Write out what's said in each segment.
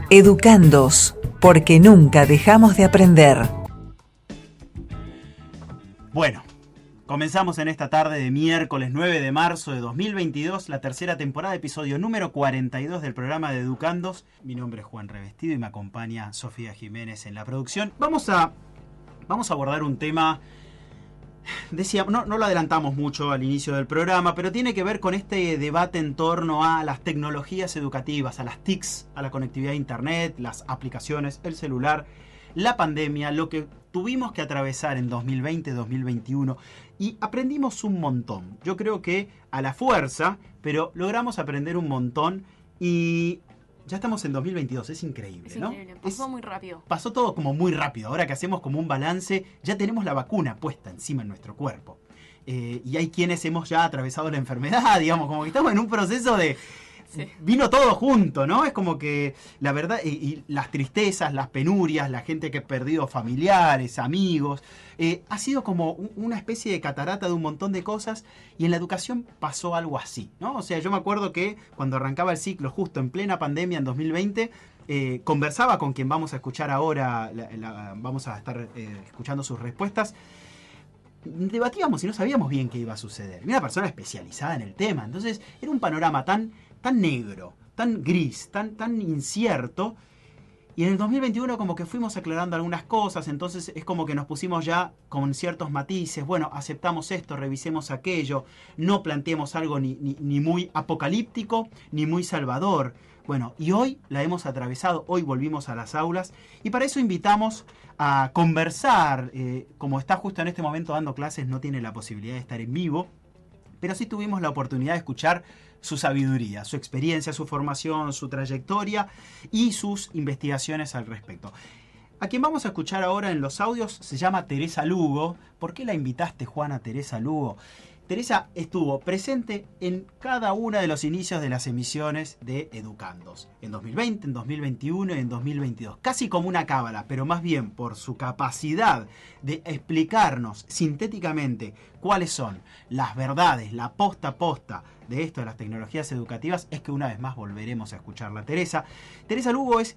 Educandos, porque nunca dejamos de aprender. Bueno, comenzamos en esta tarde de miércoles 9 de marzo de 2022, la tercera temporada, episodio número 42 del programa de Educandos. Mi nombre es Juan Revestido y me acompaña Sofía Jiménez en la producción. Vamos a abordar un tema, decía, no lo adelantamos mucho al inicio del programa, pero tiene que ver con este debate en torno a las tecnologías educativas, a las TICs, a la conectividad a internet, las aplicaciones, el celular, la pandemia, lo que tuvimos que atravesar en 2020-2021 y aprendimos un montón. Yo creo que a la fuerza, pero logramos aprender un montón y ya estamos en 2022, es increíble, ¿no? Es increíble, pasó muy rápido. Pasó todo como muy rápido. Ahora que hacemos como un balance, ya tenemos la vacuna puesta encima en nuestro cuerpo. Y hay quienes hemos ya atravesado la enfermedad, digamos, como que estamos en un proceso de... Sí. Vino todo junto, ¿no? Es como que la verdad, y las tristezas, las penurias, la gente que ha perdido familiares, amigos, ha sido como una especie de catarata de un montón de cosas, y en la educación pasó algo así, ¿no? O sea, yo me acuerdo que cuando arrancaba el ciclo, justo en plena pandemia en 2020, conversaba con quien vamos a escuchar ahora, vamos a estar escuchando sus respuestas. Debatíamos y no sabíamos bien qué iba a suceder. Era una persona especializada en el tema, entonces era un panorama tan negro, tan gris, tan incierto. Y en el 2021 como que fuimos aclarando algunas cosas, entonces es como que nos pusimos ya con ciertos matices. Bueno, aceptamos esto, revisemos aquello, no planteemos algo ni muy apocalíptico, ni muy salvador. Bueno, y hoy la hemos atravesado, hoy volvimos a las aulas, y para eso invitamos a conversar. Como está justo en este momento dando clases, no tiene la posibilidad de estar en vivo, pero sí tuvimos la oportunidad de escuchar su sabiduría, su experiencia, su formación, su trayectoria y sus investigaciones al respecto. A quien vamos a escuchar ahora en los audios se llama Teresa Lugo. ¿Por qué la invitaste, Juana, Teresa Lugo? Teresa estuvo presente en cada uno de los inicios de las emisiones de Educandos. En 2020, en 2021 y en 2022. Casi como una cábala, pero más bien por su capacidad de explicarnos sintéticamente cuáles son las verdades, la posta a posta de esto de las tecnologías educativas, es que una vez más volveremos a escucharla. Teresa Lugo es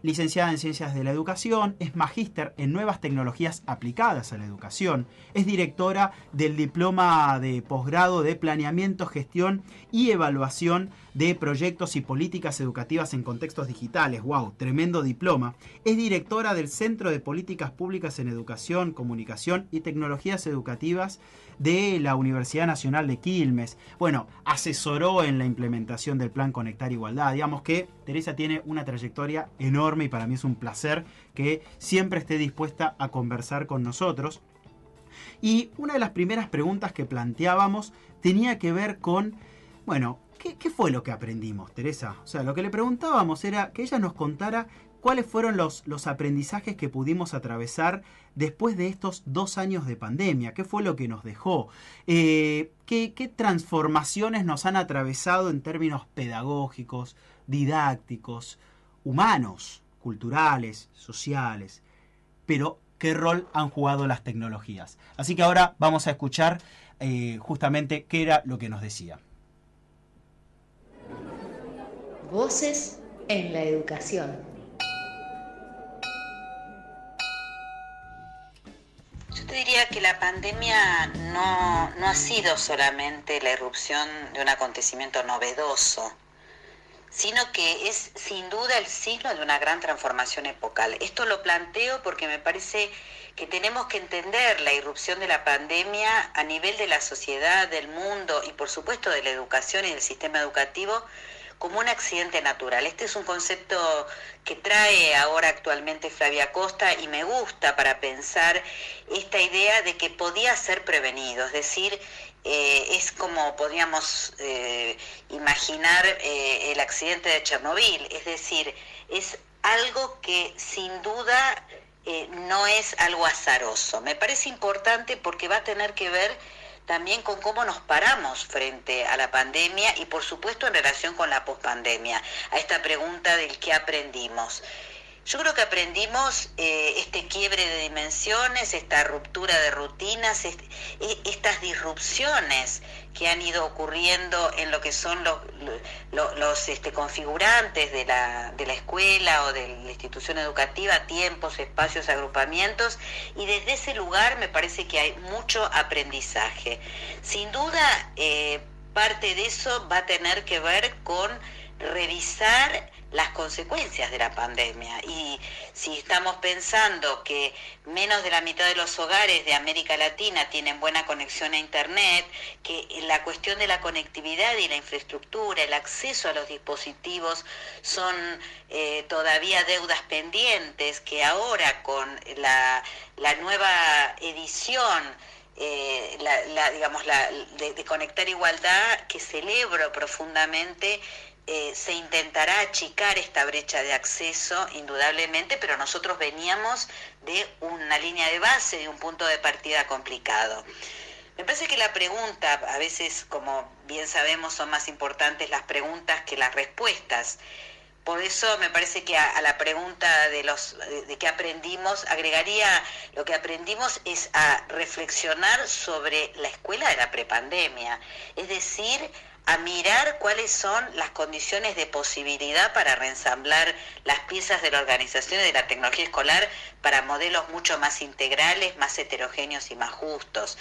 licenciada en Ciencias de la Educación, es magíster en Nuevas Tecnologías Aplicadas a la Educación, es directora del Diploma de Posgrado de Planeamiento, Gestión y Evaluación de Proyectos y Políticas Educativas en Contextos Digitales. ¡Wow! Tremendo diploma. Es directora del Centro de Políticas Públicas en Educación, Comunicación y Tecnologías Educativas de la Universidad Nacional de Quilmes. Bueno, asesoró en la implementación del Plan Conectar Igualdad. Digamos que Teresa tiene una trayectoria enorme y para mí es un placer que siempre esté dispuesta a conversar con nosotros. Y una de las primeras preguntas que planteábamos tenía que ver con, bueno, ¿qué fue lo que aprendimos, Teresa? O sea, lo que le preguntábamos era que ella nos contara cuáles fueron los aprendizajes que pudimos atravesar después de estos 2 años de pandemia. ¿Qué fue lo que nos dejó? ¿Qué transformaciones nos han atravesado en términos pedagógicos, didácticos, humanos, culturales, sociales? Pero, ¿qué rol han jugado las tecnologías? Así que ahora vamos a escuchar justamente qué era lo que nos decía. Voces en la educación. Yo te diría que la pandemia no ha sido solamente la irrupción de un acontecimiento novedoso, sino que es sin duda el signo de una gran transformación epocal. Esto lo planteo porque me parece que tenemos que entender la irrupción de la pandemia a nivel de la sociedad, del mundo y por supuesto de la educación y del sistema educativo como un accidente natural. Este es un concepto que trae ahora actualmente Flavia Costa y me gusta para pensar esta idea de que podía ser prevenido, es decir, es como podríamos imaginar el accidente de Chernobyl, es decir, es algo que sin duda no es algo azaroso. Me parece importante porque va a tener que ver también con cómo nos paramos frente a la pandemia y por supuesto en relación con la pospandemia, a esta pregunta del qué aprendimos. Yo creo que aprendimos este quiebre de dimensiones, esta ruptura de rutinas, estas disrupciones que han ido ocurriendo en lo que son los configurantes de la escuela o de la institución educativa, tiempos, espacios, agrupamientos, y desde ese lugar me parece que hay mucho aprendizaje. Sin duda, parte de eso va a tener que ver con revisar las consecuencias de la pandemia, y si estamos pensando que menos de la mitad de los hogares de América Latina tienen buena conexión a internet, que la cuestión de la conectividad y la infraestructura, el acceso a los dispositivos son todavía deudas pendientes, que ahora con la nueva edición de Conectar Igualdad, que celebro profundamente, se intentará achicar esta brecha de acceso, indudablemente, pero nosotros veníamos de una línea de base, de un punto de partida complicado. Me parece que la pregunta, a veces, como bien sabemos, son más importantes las preguntas que las respuestas. Por eso me parece que a la pregunta de qué aprendimos, agregaría lo que aprendimos es a reflexionar sobre la escuela de la prepandemia, es decir, a mirar cuáles son las condiciones de posibilidad para reensamblar las piezas de la organización y de la tecnología escolar para modelos mucho más integrales, más heterogéneos y más justos.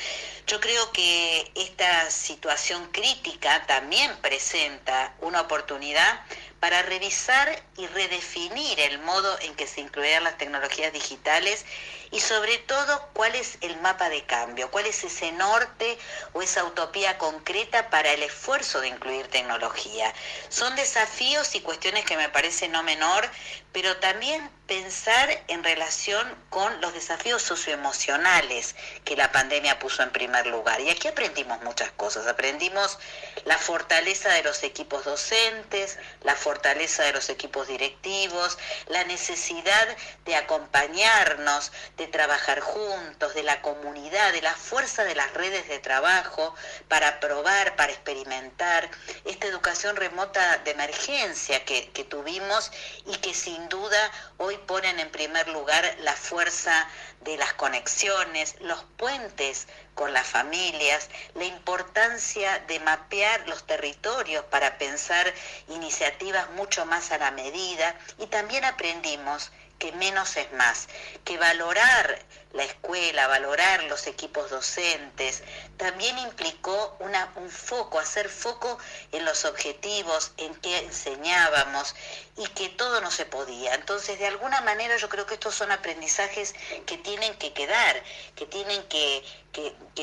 Yo creo que esta situación crítica también presenta una oportunidad para revisar y redefinir el modo en que se incluirán las tecnologías digitales y sobre todo cuál es el mapa de cambio, cuál es ese norte o esa utopía concreta para el esfuerzo de incluir tecnología. Son desafíos y cuestiones que me parecen no menor, pero también pensar en relación con los desafíos socioemocionales que la pandemia puso en primer lugar. Y aquí aprendimos muchas cosas. Aprendimos la fortaleza de los equipos docentes, la fortaleza de los equipos directivos, la necesidad de acompañarnos, de trabajar juntos, de la comunidad, de la fuerza de las redes de trabajo para probar, para experimentar. Esta educación remota de emergencia que tuvimos y que sin duda hoy ponen en primer lugar la fuerza de las conexiones, los puentes con las familias, la importancia de mapear los territorios para pensar iniciativas mucho más a la medida, y también aprendimos que menos es más, que valorar la escuela, valorar los equipos docentes, también implicó un foco, hacer foco en los objetivos, en qué enseñábamos, y que todo no se podía. Entonces, de alguna manera, yo creo que estos son aprendizajes que tienen que quedar, que tienen que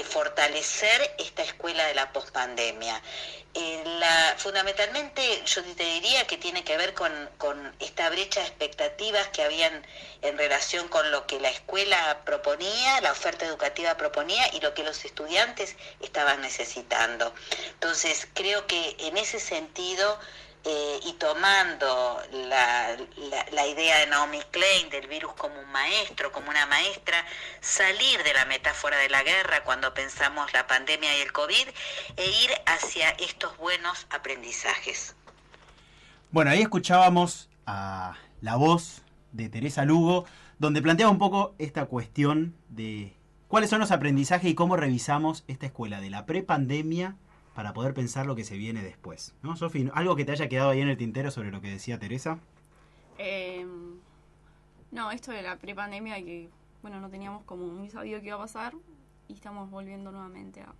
fortalecer esta escuela de la pospandemia. Fundamentalmente, yo te diría que tiene que ver con esta brecha de expectativas que habían en relación con lo que la escuela proponía, la oferta educativa proponía y lo que los estudiantes estaban necesitando. Entonces, creo que en ese sentido, y tomando la idea de Naomi Klein del virus como un maestro, como una maestra, salir de la metáfora de la guerra cuando pensamos la pandemia y el COVID e ir hacia estos buenos aprendizajes. Bueno, ahí escuchábamos a la voz de Teresa Lugo, donde planteaba un poco esta cuestión de cuáles son los aprendizajes y cómo revisamos esta escuela de la prepandemia para poder pensar lo que se viene después, ¿no, Sofi? ¿Algo que te haya quedado ahí en el tintero sobre lo que decía Teresa? No, esto de la prepandemia, que bueno, no teníamos como muy sabido qué iba a pasar y estamos volviendo nuevamente a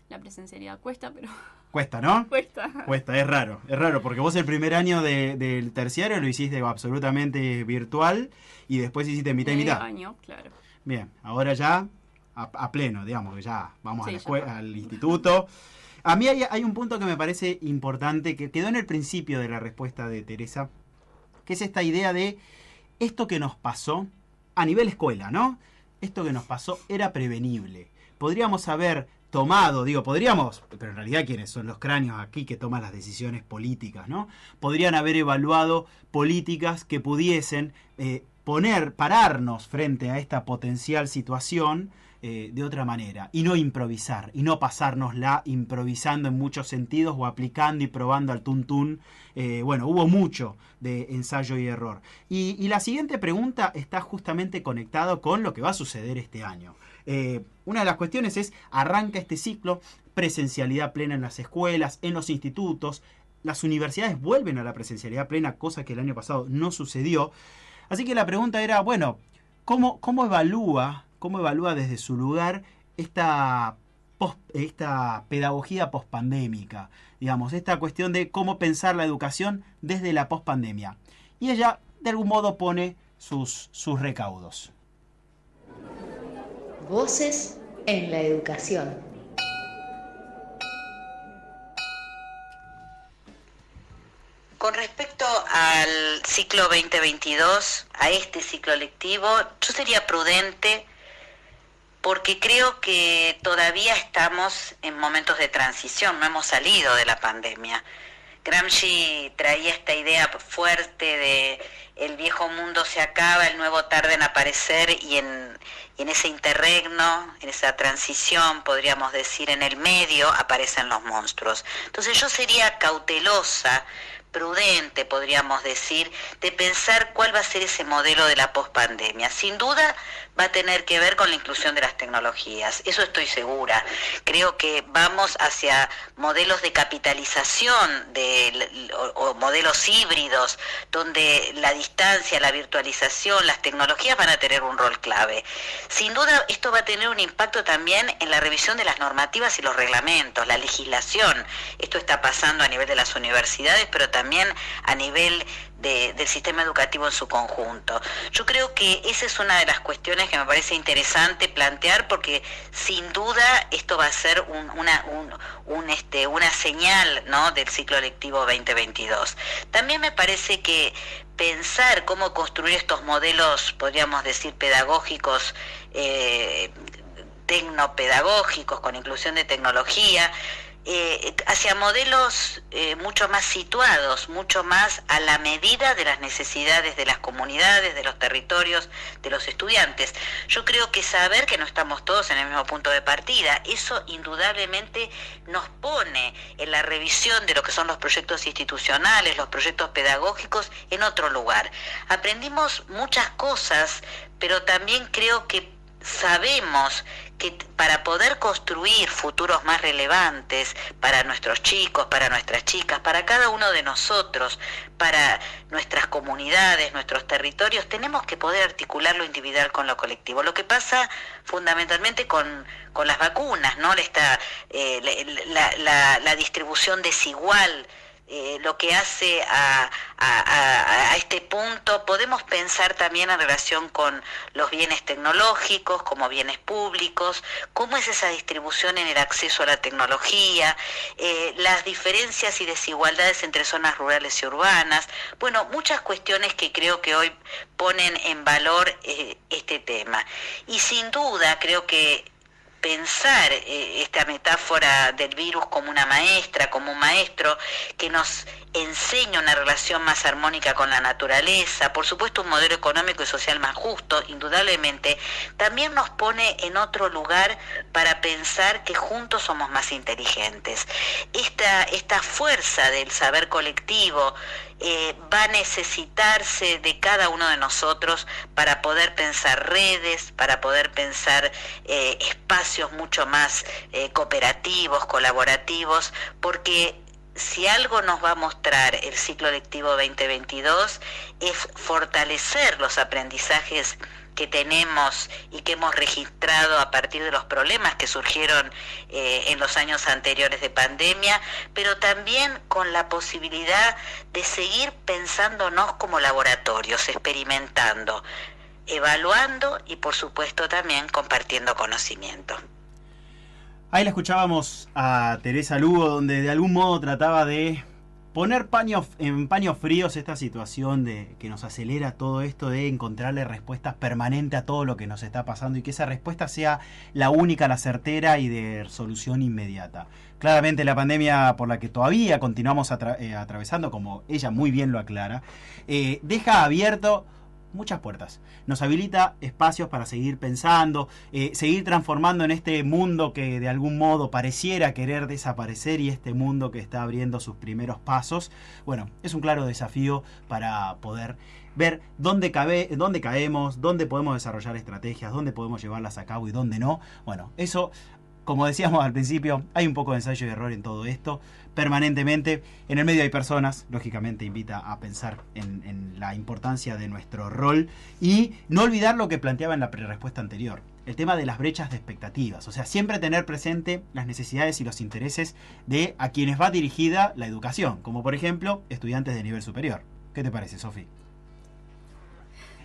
la presencialidad. Cuesta, pero... Cuesta, ¿no? Cuesta, es raro, porque vos el primer año del terciario lo hiciste absolutamente virtual y después hiciste mitad y mitad. Año, claro. Bien, ahora ya a pleno, digamos, que ya vamos Sí, a la escuela, al instituto. A mí hay un punto que me parece importante, que quedó en el principio de la respuesta de Teresa, que es esta idea de esto que nos pasó a nivel escuela, ¿no? Esto que nos pasó era prevenible. Podríamos haber tomado, pero en realidad ¿quiénes son los cráneos aquí que toman las decisiones políticas, ¿no? Podrían haber evaluado políticas que pudiesen pararnos frente a esta potencial situación de otra manera y no improvisar y no pasárnosla improvisando en muchos sentidos o aplicando y probando al tuntún. Bueno, hubo mucho de ensayo y error. Y la siguiente pregunta está justamente conectado con lo que va a suceder este año. Una de las cuestiones es, arranca este ciclo, presencialidad plena en las escuelas, en los institutos, las universidades vuelven a la presencialidad plena, cosa que el año pasado no sucedió. Así que la pregunta era, bueno, ¿cómo evalúa desde su lugar esta pedagogía pospandémica? Digamos, esta cuestión de cómo pensar la educación desde la pospandemia. Y ella, de algún modo, pone sus recaudos. Voces en la educación. Con respecto al ciclo 2022, a este ciclo lectivo, yo sería prudente porque creo que todavía estamos en momentos de transición, no hemos salido de la pandemia. Gramsci traía esta idea fuerte de el viejo mundo se acaba, el nuevo tarda en aparecer y en ese interregno, en esa transición, podríamos decir, en el medio aparecen los monstruos. Entonces yo sería cautelosa, prudente, podríamos decir, de pensar cuál va a ser ese modelo de la pospandemia. Sin duda va a tener que ver con la inclusión de las tecnologías, eso estoy segura. Creo que vamos hacia modelos de capitalización o modelos híbridos, donde la distancia, la virtualización, las tecnologías van a tener un rol clave. Sin duda esto va a tener un impacto también en la revisión de las normativas y los reglamentos, la legislación. Esto está pasando a nivel de las universidades, pero también a nivel del sistema educativo en su conjunto. Yo creo que esa es una de las cuestiones que me parece interesante plantear, porque sin duda esto va a ser una señal, ¿no?, del ciclo lectivo 2022. También me parece que pensar cómo construir estos modelos, podríamos decir, pedagógicos, tecnopedagógicos, con inclusión de tecnología, hacia modelos mucho más situados, mucho más a la medida de las necesidades de las comunidades, de los territorios, de los estudiantes. Yo creo que saber que no estamos todos en el mismo punto de partida, eso indudablemente nos pone en la revisión de lo que son los proyectos institucionales, los proyectos pedagógicos, en otro lugar. Aprendimos muchas cosas, pero también creo que sabemos que para poder construir futuros más relevantes para nuestros chicos, para nuestras chicas, para cada uno de nosotros, para nuestras comunidades, nuestros territorios, tenemos que poder articular lo individual con lo colectivo. Lo que pasa fundamentalmente con las vacunas, ¿no? La distribución desigual, lo que hace a este punto. Podemos pensar también en relación con los bienes tecnológicos como bienes públicos, cómo es esa distribución en el acceso a la tecnología, las diferencias y desigualdades entre zonas rurales y urbanas. Bueno, muchas cuestiones que creo que hoy ponen en valor este tema. Y sin duda creo que pensar esta metáfora del virus como una maestra, como un maestro que nos enseña una relación más armónica con la naturaleza, por supuesto un modelo económico y social más justo, indudablemente, también nos pone en otro lugar para pensar que juntos somos más inteligentes. Esta fuerza del saber colectivo va a necesitarse de cada uno de nosotros para poder pensar redes, para poder pensar espacios mucho más cooperativos, colaborativos, porque si algo nos va a mostrar el ciclo lectivo 2022 es fortalecer los aprendizajes que tenemos y que hemos registrado a partir de los problemas que surgieron en los años anteriores de pandemia, pero también con la posibilidad de seguir pensándonos como laboratorios, experimentando, evaluando y por supuesto también compartiendo conocimiento. Ahí la escuchábamos a Teresa Lugo, donde de algún modo trataba de poner en paños fríos esta situación de que nos acelera todo esto de encontrarle respuestas permanentes a todo lo que nos está pasando y que esa respuesta sea la única, la certera y de solución inmediata. Claramente la pandemia por la que todavía continuamos atravesando, como ella muy bien lo aclara, deja abierto muchas puertas. Nos habilita espacios para seguir pensando, seguir transformando en este mundo que de algún modo pareciera querer desaparecer y este mundo que está abriendo sus primeros pasos. Bueno, es un claro desafío para poder ver dónde caemos, dónde podemos desarrollar estrategias, dónde podemos llevarlas a cabo y dónde no. Bueno, eso, como decíamos al principio, hay un poco de ensayo y error en todo esto. Permanentemente, en el medio hay personas, lógicamente invita a pensar en la importancia de nuestro rol y no olvidar lo que planteaba en la respuesta anterior, el tema de las brechas de expectativas, o sea, siempre tener presente las necesidades y los intereses de a quienes va dirigida la educación, como por ejemplo, estudiantes de nivel superior. ¿Qué te parece, Sofi?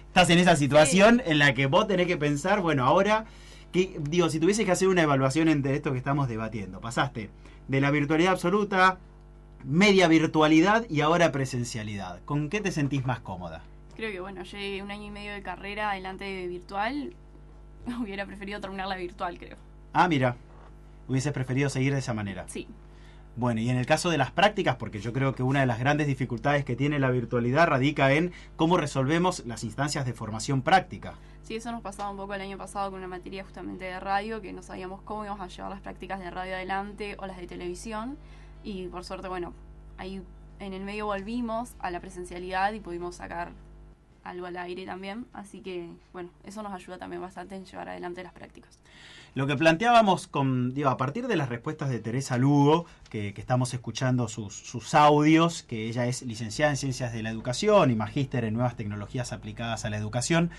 Estás en esa situación en la que vos tenés que pensar, bueno, ahora, si tuvieses que hacer una evaluación entre esto que estamos debatiendo, pasaste de la virtualidad absoluta, media virtualidad y ahora presencialidad. ¿Con qué te sentís más cómoda? Creo que, bueno, llegué 1 año y medio de carrera adelante de virtual. Hubiera preferido terminarla virtual, creo. Ah, mira, hubieses preferido seguir de esa manera. Sí. Bueno, y en el caso de las prácticas, porque yo creo que una de las grandes dificultades que tiene la virtualidad radica en cómo resolvemos las instancias de formación práctica. Sí, eso nos pasaba un poco el año pasado con una materia justamente de radio, que no sabíamos cómo íbamos a llevar las prácticas de radio adelante o las de televisión. Y por suerte, bueno, ahí en el medio volvimos a la presencialidad y pudimos sacar algo al aire también. Así que, bueno, eso nos ayuda también bastante en llevar adelante las prácticas. Lo que planteábamos a partir de las respuestas de Teresa Lugo, que estamos escuchando sus audios, que ella es licenciada en Ciencias de la Educación y magíster en Nuevas Tecnologías Aplicadas a la Educación.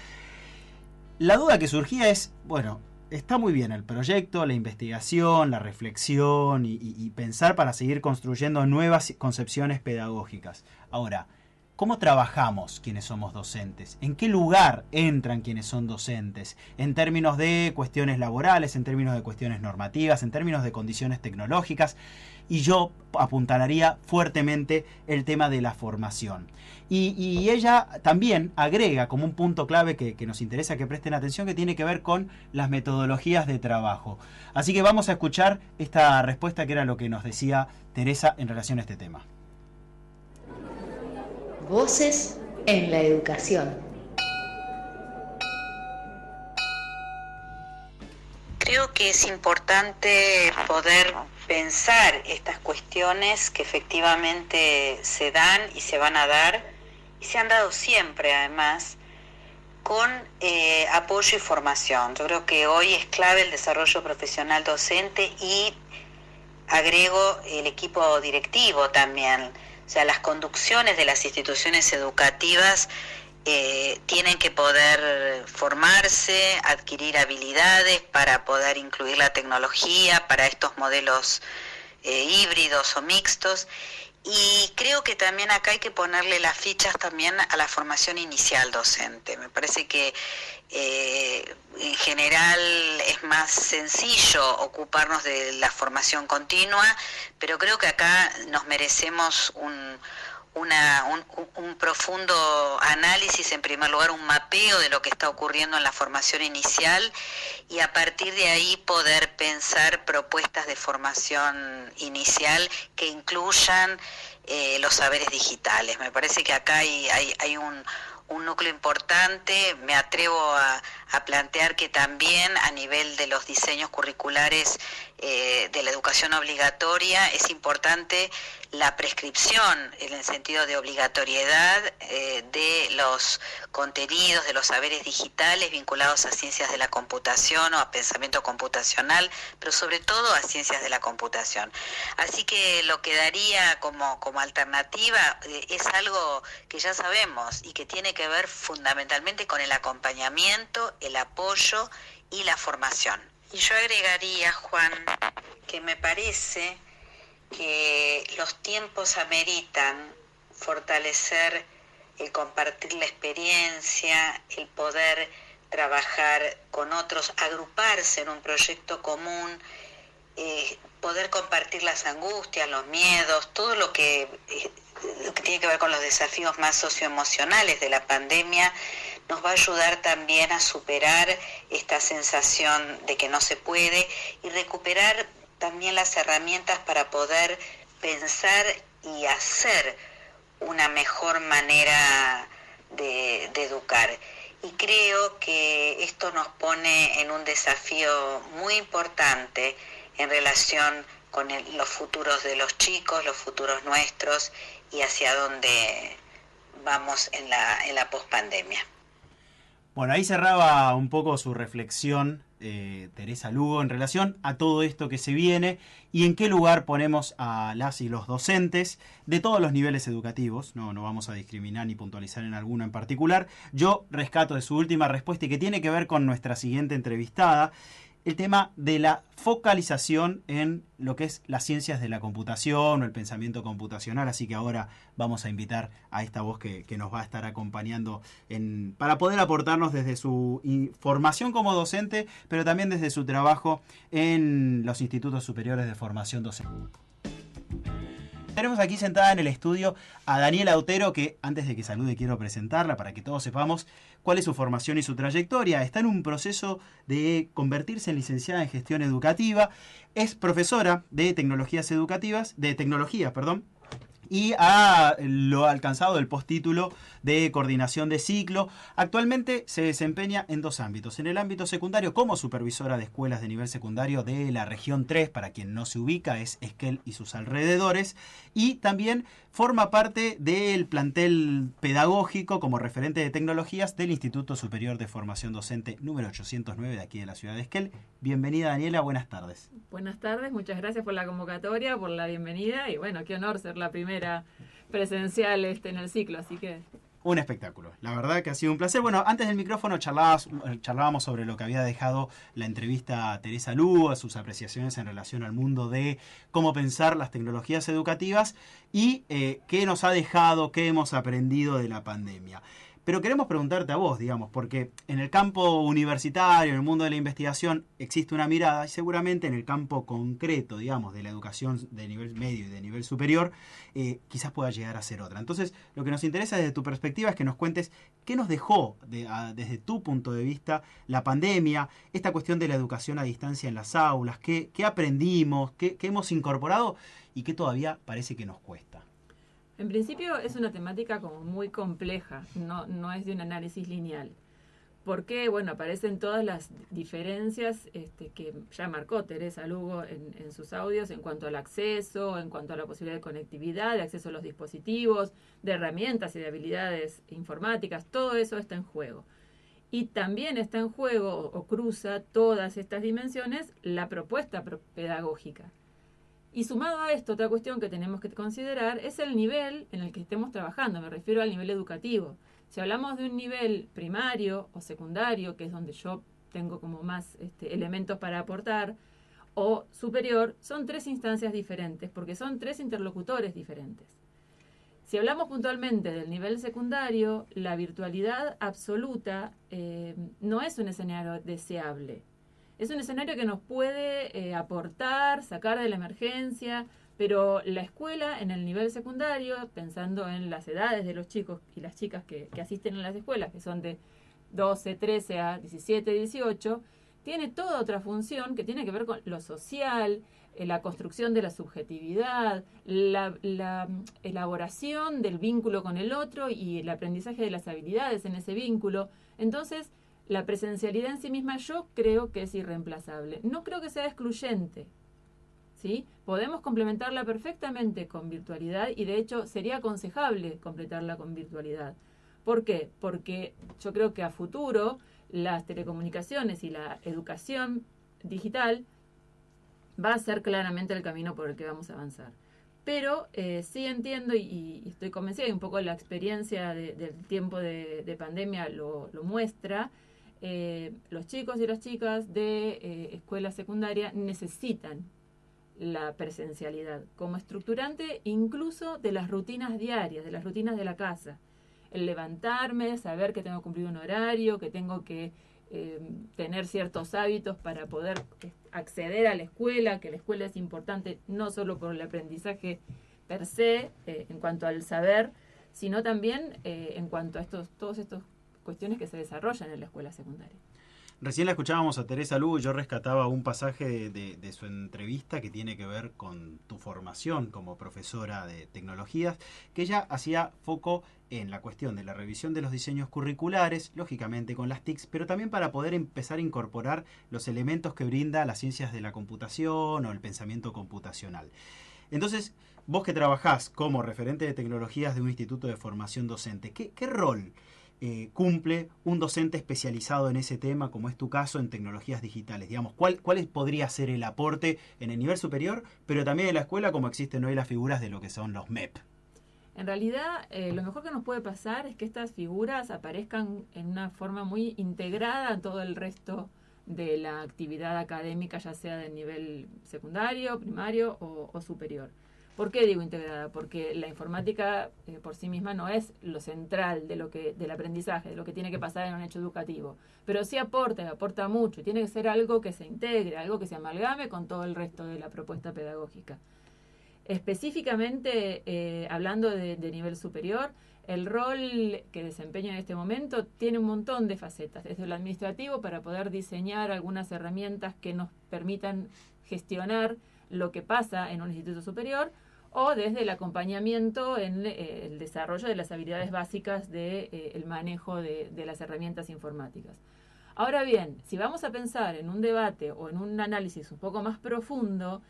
La duda que surgía es, bueno, está muy bien el proyecto, la investigación, la reflexión y pensar para seguir construyendo nuevas concepciones pedagógicas. Ahora, ¿cómo trabajamos quienes somos docentes? ¿En qué lugar entran quienes son docentes? En términos de cuestiones laborales, en términos de cuestiones normativas, en términos de condiciones tecnológicas. Y yo apuntalaría fuertemente el tema de la formación. Y ella también agrega como un punto clave que nos interesa que presten atención, que tiene que ver con las metodologías de trabajo. Así que vamos a escuchar esta respuesta, que era lo que nos decía Teresa en relación a este tema. Voces en la educación. Creo que es importante poder pensar estas cuestiones que efectivamente se dan y se van a dar, y se han dado siempre además, con apoyo y formación. Yo creo que hoy es clave el desarrollo profesional docente y agrego el equipo directivo también. O sea, las conducciones de las instituciones educativas tienen que poder formarse, adquirir habilidades para poder incluir la tecnología para estos modelos híbridos o mixtos. Y creo que también acá hay que ponerle las fichas también a la formación inicial docente. Me parece que en general es más sencillo ocuparnos de la formación continua, pero creo que acá nos merecemos un profundo análisis, en primer lugar un mapeo de lo que está ocurriendo en la formación inicial, y a partir de ahí poder pensar propuestas de formación inicial que incluyan los saberes digitales. Me parece que acá hay un núcleo importante. Me atrevo a plantear que también a nivel de los diseños curriculares de la educación obligatoria es importante la prescripción en el sentido de obligatoriedad de los contenidos, de los saberes digitales vinculados a ciencias de la computación o a pensamiento computacional, pero sobre todo a ciencias de la computación. Así que lo que daría como alternativa es algo que ya sabemos y que tiene que ver fundamentalmente con el acompañamiento, el apoyo y la formación. Y yo agregaría, Juan, que me parece que los tiempos ameritan fortalecer el compartir la experiencia, el poder trabajar con otros, agruparse en un proyecto común, poder compartir las angustias, los miedos, todo lo que tiene que ver con los desafíos más socioemocionales de la pandemia, nos va a ayudar también a superar esta sensación de que no se puede y recuperar también las herramientas para poder pensar y hacer una mejor manera de educar. Y creo que esto nos pone en un desafío muy importante en relación con los futuros de los chicos, los futuros nuestros y hacia dónde vamos en la pospandemia. Bueno, ahí cerraba un poco su reflexión Teresa Lugo en relación a todo esto que se viene y en qué lugar ponemos a las y los docentes de todos los niveles educativos. No vamos a discriminar ni puntualizar en alguno en particular. Yo rescato de su última respuesta y que tiene que ver con nuestra siguiente entrevistada, el tema de la focalización en lo que es las ciencias de la computación o el pensamiento computacional. Así que ahora vamos a invitar a esta voz que nos va a estar acompañando para poder aportarnos desde su formación como docente, pero también desde su trabajo en los institutos superiores de formación docente. Tenemos aquí sentada en el estudio a Daniela Otero, que antes de que salude quiero presentarla para que todos sepamos cuál es su formación y su trayectoria. Está en un proceso de convertirse en licenciada en gestión educativa. Es profesora de tecnología, y ha alcanzado el postítulo de coordinación de ciclo. Actualmente se desempeña en dos ámbitos. En el ámbito secundario, como supervisora de escuelas de nivel secundario de la región 3, para quien no se ubica, es Esquel y sus alrededores. Y también forma parte del plantel pedagógico como referente de tecnologías del Instituto Superior de Formación Docente número 809 de aquí de la ciudad de Esquel. Bienvenida, Daniela, buenas tardes. Buenas tardes, muchas gracias por la convocatoria, por la bienvenida y bueno, qué honor ser la primera presencial en el ciclo, así que... Un espectáculo, la verdad que ha sido un placer. Bueno, antes del micrófono charlábamos sobre lo que había dejado la entrevista a Teresa Lugo, sus apreciaciones en relación al mundo de cómo pensar las tecnologías educativas y qué nos ha dejado, qué hemos aprendido de la pandemia. Pero queremos preguntarte a vos, digamos, porque en el campo universitario, en el mundo de la investigación, existe una mirada y seguramente en el campo concreto, digamos, de la educación de nivel medio y de nivel superior, quizás pueda llegar a ser otra. Entonces, lo que nos interesa desde tu perspectiva es que nos cuentes qué nos dejó, desde tu punto de vista, la pandemia, esta cuestión de la educación a distancia en las aulas, qué aprendimos, qué hemos incorporado y qué todavía parece que nos cuesta. En principio es una temática como muy compleja, no es de un análisis lineal. Porque, bueno, aparecen todas las diferencias que ya marcó Teresa Lugo en sus audios en cuanto al acceso, en cuanto a la posibilidad de conectividad, de acceso a los dispositivos, de herramientas y de habilidades informáticas, todo eso está en juego. Y también está en juego o cruza todas estas dimensiones la propuesta pedagógica. Y sumado a esto, otra cuestión que tenemos que considerar es el nivel en el que estemos trabajando, me refiero al nivel educativo. Si hablamos de un nivel primario o secundario, que es donde yo tengo como más elementos para aportar, o superior, son tres instancias diferentes, porque son tres interlocutores diferentes. Si hablamos puntualmente del nivel secundario, la virtualidad absoluta no es un escenario deseable. Es un escenario que nos puede aportar, sacar de la emergencia, pero la escuela en el nivel secundario, pensando en las edades de los chicos y las chicas que asisten a las escuelas, que son de 12, 13 a 17, 18, tiene toda otra función que tiene que ver con lo social, la construcción de la subjetividad, la elaboración del vínculo con el otro y el aprendizaje de las habilidades en ese vínculo. Entonces, la presencialidad en sí misma yo creo que es irreemplazable. No creo que sea excluyente, ¿sí? Podemos complementarla perfectamente con virtualidad y de hecho sería aconsejable completarla con virtualidad. ¿Por qué? Porque yo creo que a futuro las telecomunicaciones y la educación digital va a ser claramente el camino por el que vamos a avanzar. Pero sí entiendo y estoy convencida, y un poco la experiencia del tiempo de pandemia lo muestra. Los chicos y las chicas de escuela secundaria necesitan la presencialidad como estructurante incluso de las rutinas diarias, de las rutinas de la casa. El levantarme, saber que tengo que cumplir un horario, que tengo que tener ciertos hábitos para poder acceder a la escuela, que la escuela es importante no solo por el aprendizaje per se, en cuanto al saber, sino también en cuanto a todas estas cuestiones que se desarrollan en la escuela secundaria. Recién la escuchábamos a Teresa Lugo y yo rescataba un pasaje de su entrevista que tiene que ver con tu formación como profesora de tecnologías, que ella hacía foco en la cuestión de la revisión de los diseños curriculares, lógicamente con las TICs, pero también para poder empezar a incorporar los elementos que brinda las ciencias de la computación o el pensamiento computacional. Entonces, vos que trabajás como referente de tecnologías de un instituto de formación docente, ¿qué rol cumple un docente especializado en ese tema, como es tu caso en tecnologías digitales? Digamos, ¿cuál podría ser el aporte en el nivel superior, pero también en la escuela, como existen hoy las figuras de lo que son los MEP? En realidad, lo mejor que nos puede pasar es que estas figuras aparezcan en una forma muy integrada en todo el resto de la actividad académica, ya sea de nivel secundario, primario o superior. ¿Por qué digo integrada? Porque la informática por sí misma no es lo central del aprendizaje, de lo que tiene que pasar en un hecho educativo, pero sí aporta mucho, y tiene que ser algo que se integre, algo que se amalgame con todo el resto de la propuesta pedagógica. Específicamente, hablando de nivel superior, el rol que desempeño en este momento tiene un montón de facetas, desde lo administrativo para poder diseñar algunas herramientas que nos permitan gestionar lo que pasa en un instituto superior, o desde el acompañamiento en el desarrollo de las habilidades básicas del manejo de las herramientas informáticas. Ahora bien, si vamos a pensar en un debate o en un análisis un poco más profundo,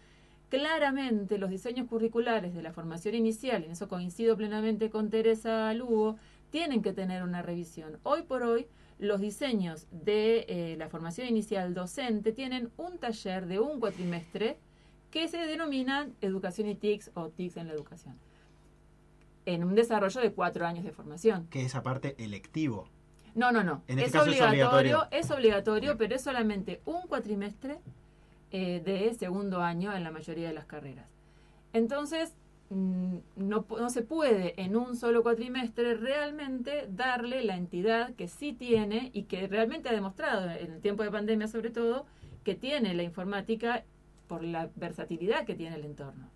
claramente los diseños curriculares de la formación inicial, y en eso coincido plenamente con Teresa Lugo, tienen que tener una revisión. Hoy por hoy, los diseños de la formación inicial docente tienen un taller de un cuatrimestre que se denominan Educación y TICs o TICs en la educación, en un desarrollo de 4 años de formación. Que es aparte electivo. No. En este Es caso obligatorio, Bien. pero es solamente un cuatrimestre de segundo año en la mayoría de las carreras. Entonces, no se puede en un solo cuatrimestre realmente darle la entidad que sí tiene y que realmente ha demostrado, en el tiempo de pandemia sobre todo, que tiene la informática por la versatilidad que tiene el entorno.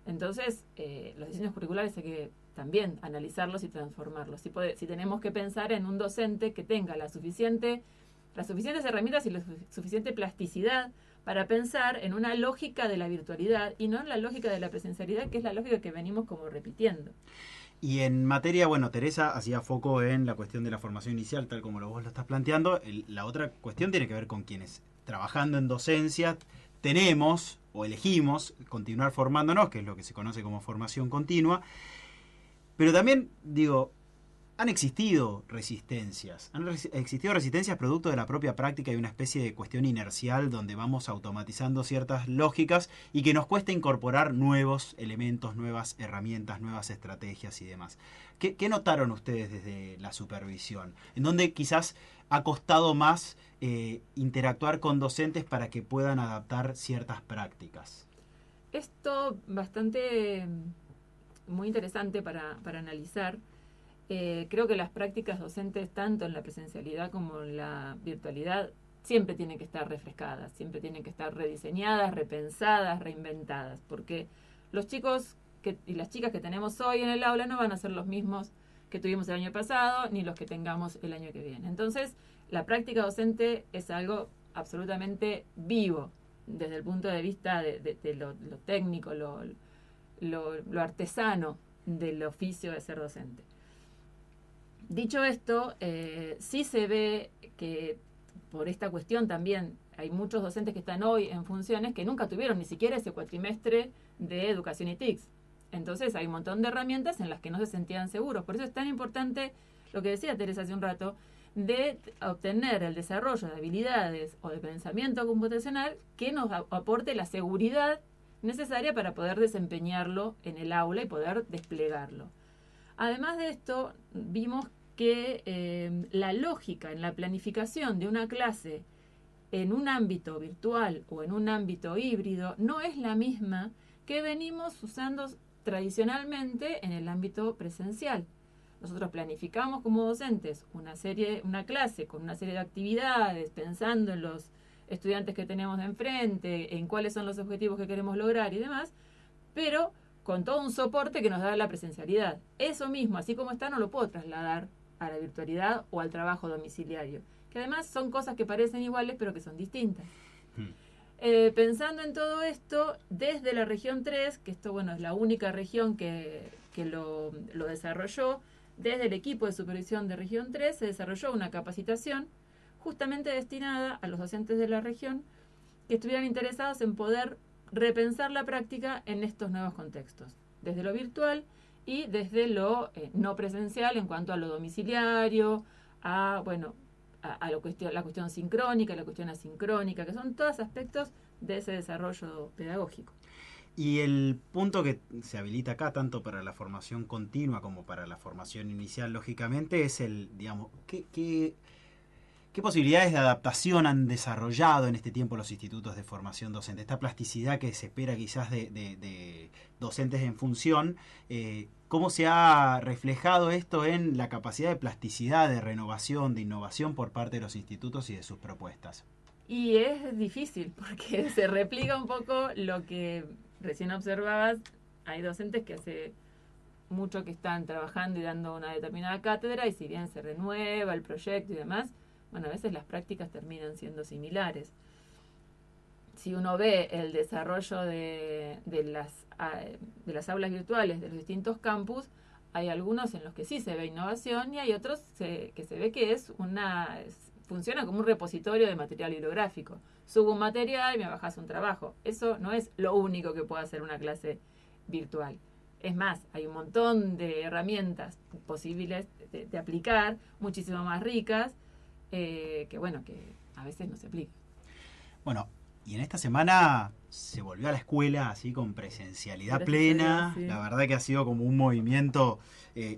Entonces, los diseños curriculares hay que también analizarlos y transformarlos. Si tenemos que pensar en un docente que tenga las suficientes herramientas y la suficiente plasticidad para pensar en una lógica de la virtualidad y no en la lógica de la presencialidad, que es la lógica que venimos como repitiendo. Y en materia, bueno, Teresa hacía foco en la cuestión de la formación inicial, tal como vos lo estás planteando. La otra cuestión tiene que ver con quienes, trabajando en docencia, tenemos o elegimos continuar formándonos, que es lo que se conoce como formación continua. Pero también, digo, han existido resistencias. Han existido resistencias producto de la propia práctica y una especie de cuestión inercial donde vamos automatizando ciertas lógicas y que nos cuesta incorporar nuevos elementos, nuevas herramientas, nuevas estrategias y demás. ¿Qué notaron ustedes desde la supervisión? ¿En dónde quizás ha costado más interactuar con docentes para que puedan adaptar ciertas prácticas? Esto bastante muy interesante para analizar. Creo que las prácticas docentes, tanto en la presencialidad como en la virtualidad, siempre tienen que estar refrescadas, siempre tienen que estar rediseñadas, repensadas, reinventadas, porque los chicos y las chicas que tenemos hoy en el aula no van a ser los mismos que tuvimos el año pasado, ni los que tengamos el año que viene. Entonces, la práctica docente es algo absolutamente vivo, desde el punto de vista de lo técnico, lo artesano del oficio de ser docente. Dicho esto, sí se ve que por esta cuestión también hay muchos docentes que están hoy en funciones que nunca tuvieron ni siquiera ese cuatrimestre de educación y TICs. Entonces hay un montón de herramientas en las que no se sentían seguros. Por eso es tan importante lo que decía Teresa hace un rato, de obtener el desarrollo de habilidades o de pensamiento computacional que nos aporte la seguridad necesaria para poder desempeñarlo en el aula y poder desplegarlo. Además de esto, vimos que la lógica en la planificación de una clase en un ámbito virtual o en un ámbito híbrido no es la misma que venimos usando tradicionalmente en el ámbito presencial. Nosotros planificamos como docentes una clase con una serie de actividades, pensando en los estudiantes que tenemos enfrente, en cuáles son los objetivos que queremos lograr y demás, pero con todo un soporte que nos da la presencialidad. Eso mismo, así como está, no lo puedo trasladar a la virtualidad o al trabajo domiciliario, que además son cosas que parecen iguales pero que son distintas. Pensando en todo esto, desde la región 3, que esto bueno es la única región que lo desarrolló, desde el equipo de supervisión de región 3 se desarrolló una capacitación justamente destinada a los docentes de la región que estuvieran interesados en poder repensar la práctica en estos nuevos contextos, desde lo virtual y desde lo no presencial en cuanto a lo domiciliario, a la cuestión sincrónica, la cuestión asincrónica, que son todos aspectos de ese desarrollo pedagógico. Y el punto que se habilita acá, tanto para la formación continua como para la formación inicial, lógicamente, es el, digamos, ¿qué posibilidades de adaptación han desarrollado en este tiempo los institutos de formación docente? Esta plasticidad que se espera quizás de docentes en función, ¿cómo se ha reflejado esto en la capacidad de plasticidad, de renovación, de innovación por parte de los institutos y de sus propuestas? Y es difícil porque se replica un poco lo que recién observabas. Hay docentes que hace mucho que están trabajando y dando una determinada cátedra y si bien se renueva el proyecto y demás, bueno, a veces las prácticas terminan siendo similares. Si uno ve el desarrollo de las aulas virtuales de los distintos campus, hay algunos en los que sí se ve innovación y hay otros que se ve que funciona como un repositorio de material bibliográfico. Subo un material y me bajas un trabajo. Eso no es lo único que puede hacer una clase virtual. Es más, hay un montón de herramientas posibles de aplicar, muchísimo más ricas, que a veces no se aplican. Bueno, y en esta semana se volvió a la escuela así con presencialidad plena. Sí. La verdad que ha sido como un movimiento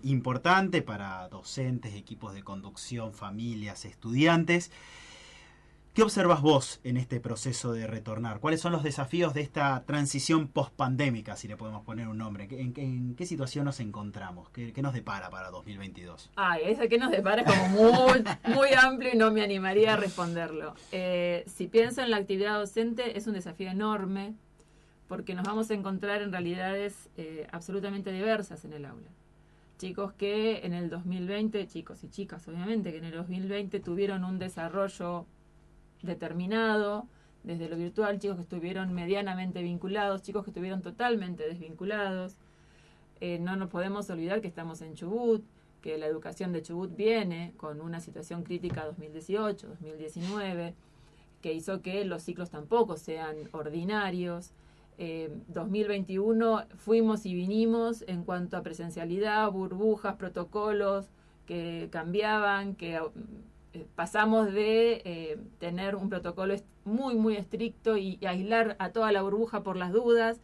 importante para docentes, equipos de conducción, familias, estudiantes. ¿Qué observas vos en este proceso de retornar? ¿Cuáles son los desafíos de esta transición post-pandémica, si le podemos poner un nombre? ¿En qué situación nos encontramos? ¿Qué nos depara para 2022? Ese que nos depara es como muy, muy amplio y no me animaría a responderlo. Si pienso en la actividad docente, es un desafío enorme porque nos vamos a encontrar en realidades absolutamente diversas en el aula. Chicos que en el 2020, chicos y chicas obviamente, que en el 2020 tuvieron un desarrollo determinado desde lo virtual, chicos que estuvieron medianamente vinculados, chicos que estuvieron totalmente desvinculados. No nos podemos olvidar que estamos en Chubut, que la educación de Chubut viene con una situación crítica 2018, 2019, que hizo que los ciclos tampoco sean ordinarios. 2021 fuimos y vinimos en cuanto a presencialidad, burbujas, protocolos que cambiaban, que pasamos de tener un protocolo muy, muy estricto y aislar a toda la burbuja por las dudas,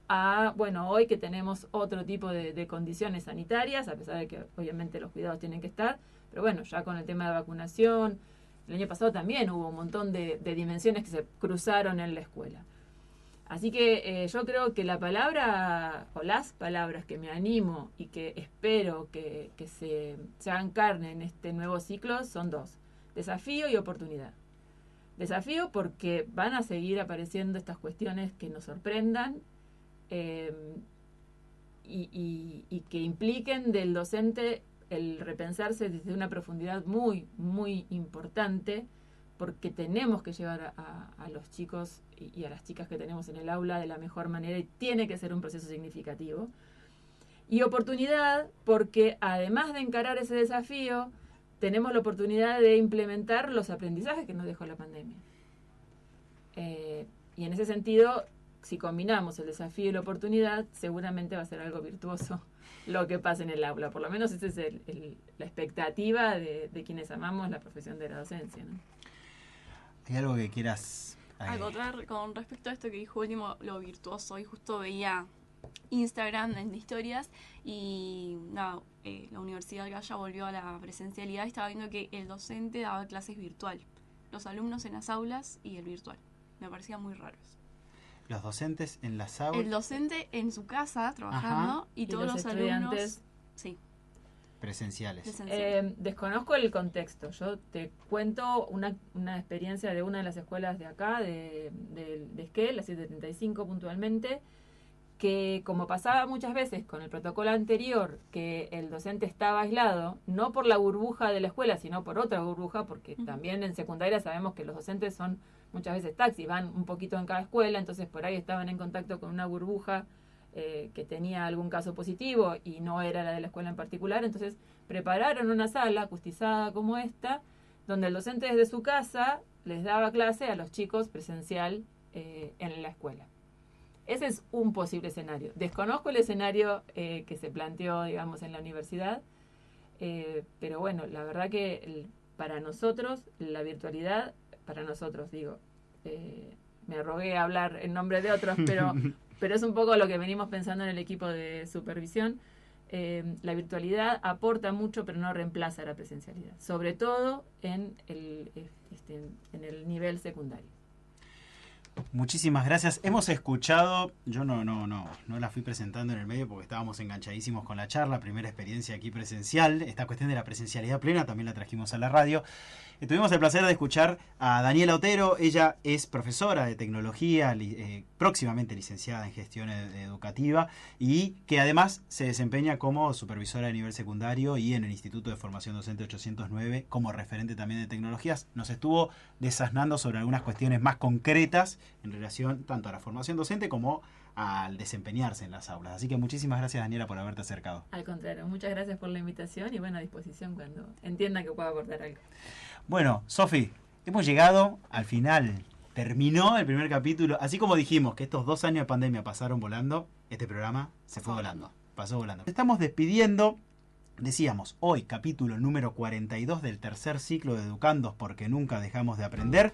a, hoy que tenemos otro tipo de condiciones sanitarias, a pesar de que obviamente los cuidados tienen que estar, pero ya con el tema de vacunación, el año pasado también hubo un montón de dimensiones que se cruzaron en la escuela. Así que yo creo que la palabra, o las palabras que me animo y que espero que se hagan carne en este nuevo ciclo son dos: desafío y oportunidad. Desafío porque van a seguir apareciendo estas cuestiones que nos sorprendan y que impliquen del docente el repensarse desde una profundidad muy, muy importante, porque tenemos que llevar a los chicos y a las chicas que tenemos en el aula de la mejor manera y tiene que ser un proceso significativo. Y oportunidad porque además de encarar ese desafío, tenemos la oportunidad de implementar los aprendizajes que nos dejó la pandemia. Y en ese sentido, si combinamos el desafío y la oportunidad, seguramente va a ser algo virtuoso lo que pasa en el aula. Por lo menos esa es la expectativa de quienes amamos la profesión de la docencia, ¿no? ¿Hay algo que quieras acotar con respecto a esto que dijo último, lo virtuoso? Y justo veía Instagram en historias y la Universidad Gaya volvió a la presencialidad y estaba viendo que el docente daba clases virtual, los alumnos en las aulas y el virtual. Me parecía muy raro eso. Los docentes en las aulas. El docente en su casa trabajando y todos los alumnos presenciales. Desconozco el contexto. Yo te cuento una experiencia de una de las escuelas de acá, de Esquel, la 735 puntualmente, que como pasaba muchas veces con el protocolo anterior, que el docente estaba aislado, no por la burbuja de la escuela, sino por otra burbuja, porque también en secundaria sabemos que los docentes son muchas veces taxis, van un poquito en cada escuela, entonces por ahí estaban en contacto con una burbuja que tenía algún caso positivo y no era la de la escuela en particular, entonces prepararon una sala acustizada como esta, donde el docente desde su casa les daba clase a los chicos presencial en la escuela. Ese es un posible escenario. Desconozco el escenario que se planteó, digamos, en la universidad, pero bueno, la verdad que para nosotros, la virtualidad, para nosotros, digo, me arrogué a hablar en nombre de otros, pero es un poco lo que venimos pensando en el equipo de supervisión. La virtualidad aporta mucho, pero no reemplaza la presencialidad, sobre todo en el nivel secundario. Muchísimas gracias. Hemos escuchado, yo no la fui presentando en el medio porque estábamos enganchadísimos con la charla, primera experiencia aquí presencial, esta cuestión de la presencialidad plena también la trajimos a la radio. Tuvimos el placer de escuchar a Daniela Otero. Ella es profesora de tecnología, próximamente licenciada en gestión educativa, y que además se desempeña como supervisora de nivel secundario y en el Instituto de Formación Docente 809 como referente también de tecnologías. Nos estuvo desasnando sobre algunas cuestiones más concretas en relación tanto a la formación docente como al desempeñarse en las aulas. Así que muchísimas gracias, Daniela, por haberte acercado. Al contrario, muchas gracias por la invitación y bueno, a disposición cuando entienda que pueda aportar algo. Bueno, Sofi, hemos llegado al final. Terminó el primer capítulo. Así como dijimos que estos 2 años de pandemia pasaron volando, este programa se fue volando. Pasó volando. Estamos despidiendo. Decíamos, hoy capítulo número 42 del tercer ciclo de Educandos porque nunca dejamos de aprender.